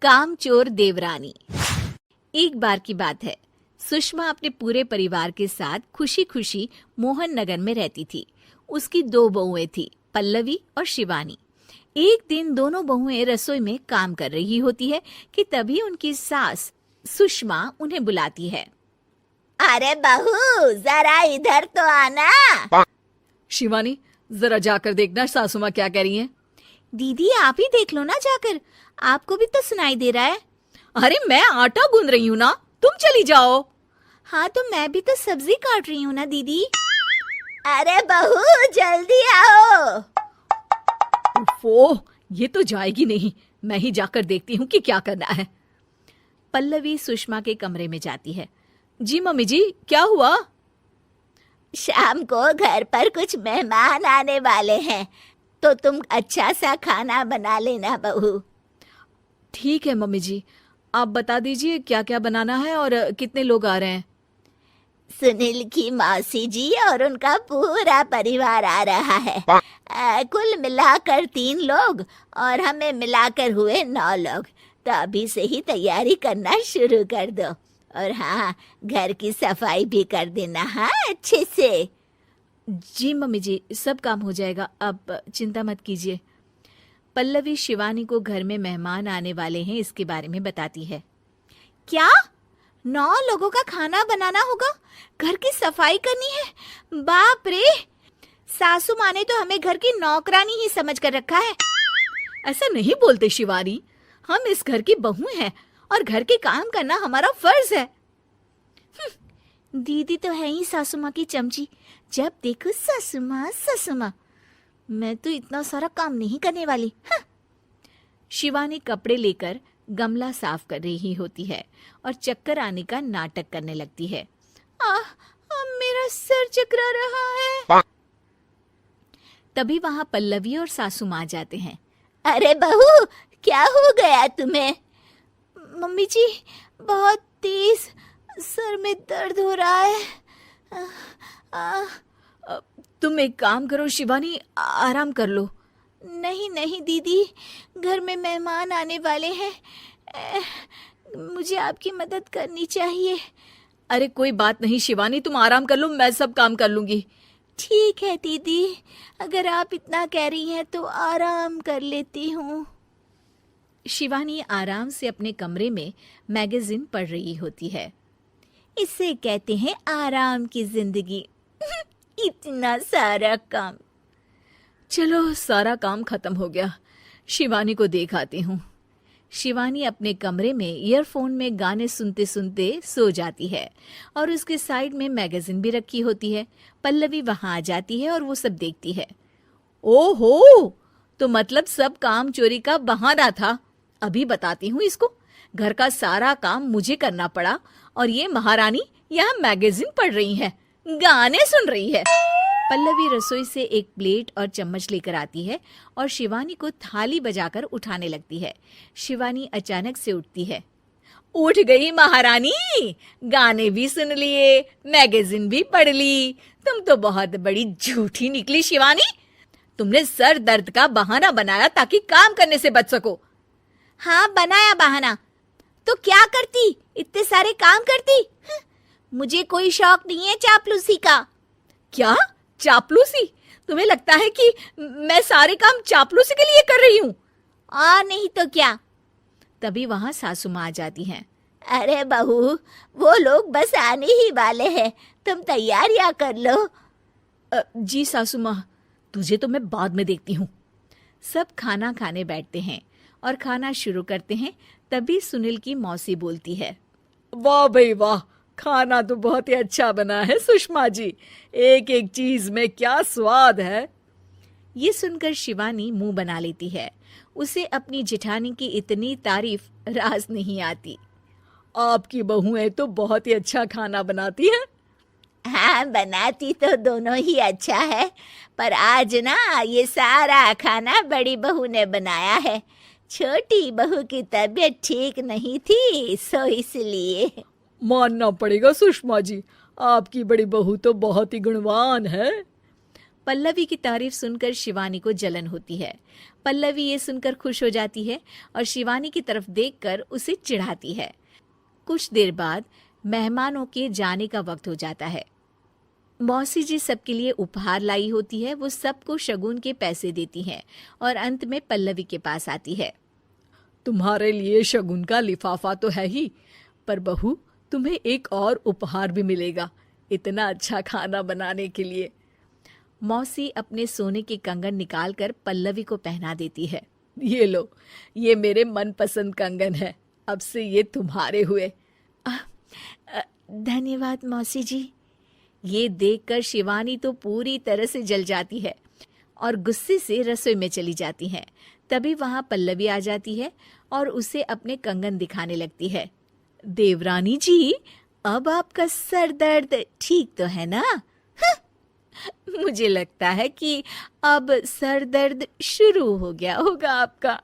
कामचोर देवरानी। एक बार की बात है, सुषमा अपने पूरे परिवार के साथ खुशी खुशी मोहन नगर में रहती थी। उसकी 2 बहुएं थी, पल्लवी और शिवानी। एक दिन दोनों बहुएं रसोई में काम कर रही होती है कि तभी उनकी सास सुषमा उन्हें बुलाती है। अरे बहू, जरा इधर तो आना। शिवानी, जरा जाकर देखना सासू माँ क्या कह रही हैं। दीदी आप ही देख लो ना जाकर, आपको भी तो सुनाई दे रहा है। अरे मैं आटा गूंद रही हूँ ना, तुम चली जाओ। हाँ तो मैं भी तो सब्जी काट रही हूँ ना दीदी। अरे बहू जल्दी आओ। ओह, ये तो जाएगी नहीं, मैं ही जाकर देखती हूँ कि क्या करना है। पल्लवी सुषमा के कमरे में जाती है। जी मम्मी जी, क्या हुआ? शाम को घर पर कुछ मेहमान आने वाले हैं, तो तुम अच्छा सा खाना बना लेना बहू। ठीक है मम्मी जी, आप बता दीजिए क्या क्या बनाना है और कितने लोग आ रहे हैं। सुनील की मौसी जी और उनका पूरा परिवार आ रहा है। कुल मिलाकर 3 लोग और हमें मिलाकर हुए 9 लोग। तो अभी से ही तैयारी करना शुरू कर दो। और हाँ, घर की सफाई भी कर देना, हाँ अच्छे से। जी मम्मी जी, सब काम हो जाएगा, आप चिंता मत कीजिए। पल्लवी शिवानी को घर में मेहमान आने वाले हैं इसके बारे में बताती है। क्या 9 लोगों का खाना बनाना होगा, घर की सफाई करनी है? बाप रे, सासू माँ ने तो हमें घर की नौकरानी ही समझ कर रखा है। ऐसा नहीं बोलते शिवानी, हम इस घर की बहू हैं और घर के काम करना हमारा फर्ज है। दीदी तो है ही सासू माँ की चमची, जब देखो सासू माँ सासू माँ। मैं तो इतना सारा काम नहीं करने वाली। शिवानी कपड़े लेकर गमला साफ कर रही होती है और चक्कर आने का नाटक करने लगती है। मेरा सर चकरा रहा है। तभी वहां पल्लवी और सासू माँ जाते हैं। अरे बहू, क्या हो गया तुम्हें? मम्मी जी, बहुत तेज सर में दर्द हो रहा है। तुम एक काम करो शिवानी, आराम कर लो। नहीं नहीं दीदी, घर में मेहमान आने वाले हैं, मुझे आपकी मदद करनी चाहिए। अरे कोई बात नहीं शिवानी, तुम आराम कर लो, मैं सब काम कर लूंगी। ठीक है दीदी, अगर आप इतना कह रही हैं तो आराम कर लेती हूँ। शिवानी आराम से अपने कमरे में मैगजीन पढ़ रही होती है। इसे कहते हैं आराम की जिंदगी। इतना सारा काम। चलो, सारा काम खत्म हो गया, शिवानी को देख आती हूँ। शिवानी अपने कमरे में ईयरफोन में गाने सुनते सुनते सो जाती है और उसके साइड में मैगजीन भी रखी होती है। पल्लवी वहां आ जाती है और वो सब देखती है। ओहो, तो मतलब सब काम चोरी का बहाना था। अभी बताती हूँ इसको। घर का सारा काम मुझे करना पड़ा और ये महारानी यहाँ मैगजीन पढ़ रही है, गाने सुन रही है। पल्लवी रसोई से एक प्लेट और चम्मच लेकर आती है और शिवानी को थाली बजाकर उठाने लगती है। शिवानी अचानक से उठती है। उठ गई महारानी, गाने भी सुन लिए, मैगजीन भी पढ़ ली। तुम तो बहुत बड़ी झूठी निकली शिवानी। तुमने सर दर्द का बहाना बनाया ताकि काम करने से बच सको। हाँ बनाया बहाना, तो क्या करती, इतने सारे काम करती। मुझे कोई शौक नहीं है चापलूसी का। क्या चापलूसी? तुम्हें लगता है कि मैं सारे काम चापलूसी के लिए कर रही हूँ? और नहीं तो क्या। तभी वहां सासू माँ आ जाती हैं। अरे बहू, वो लोग बस आने ही वाले हैं, तुम तैयारियां कर लो। जी सासू माँ, तुझे तो मैं बाद में देखती हूँ। सब खाना खाने बैठते हैं और खाना शुरू करते हैं। तभी सुनील की मौसी बोलती है। वाह भाई वाह, खाना तो बहुत ही अच्छा बना है सुषमा जी, एक एक चीज में क्या स्वाद है। ये सुनकर शिवानी मुंह बना लेती है। उसे अपनी जेठानी की इतनी तारीफ रास नहीं आती। आपकी बहुएं तो बहुत ही अच्छा खाना बनाती हैं। हाँ बनाती तो दोनों ही अच्छा है, पर आज ना ये सारा खाना बड़ी बहू ने बनाया है। छोटी बहू की तबीयत ठीक नहीं थी, सो इसलिए। मानना पड़ेगा सुषमा जी, आपकी बड़ी बहू तो बहुत ही गुणवान है। पल्लवी की तारीफ सुनकर शिवानी को जलन होती है। पल्लवी ये सुनकर खुश हो जाती है और शिवानी की तरफ देखकर उसे चिढ़ाती है। कुछ देर बाद मेहमानों के जाने का वक्त हो जाता है। मौसी जी सबके लिए उपहार लाई होती है। वो सबको शगुन के पैसे देती हैं और अंत में पल्लवी के पास आती है। तुम्हारे लिए शगुन का लिफाफा तो है ही, पर बहू तुम्हें एक और उपहार भी मिलेगा इतना अच्छा खाना बनाने के लिए। मौसी अपने सोने के कंगन निकालकर पल्लवी को पहना देती है। ये लो, ये मेरे मनपसंद कंगन है, अब से ये तुम्हारे हुए। धन्यवाद मौसी जी। ये देखकर शिवानी तो पूरी तरह से जल जाती है और गुस्से से रसोई में चली जाती है। तभी वहां पल्लवी आ जाती है और उसे अपने कंगन दिखाने लगती है। देवरानी जी, अब आपका सर दर्द ठीक तो है ना? मुझे लगता है कि अब सर दर्द शुरू हो गया होगा आपका।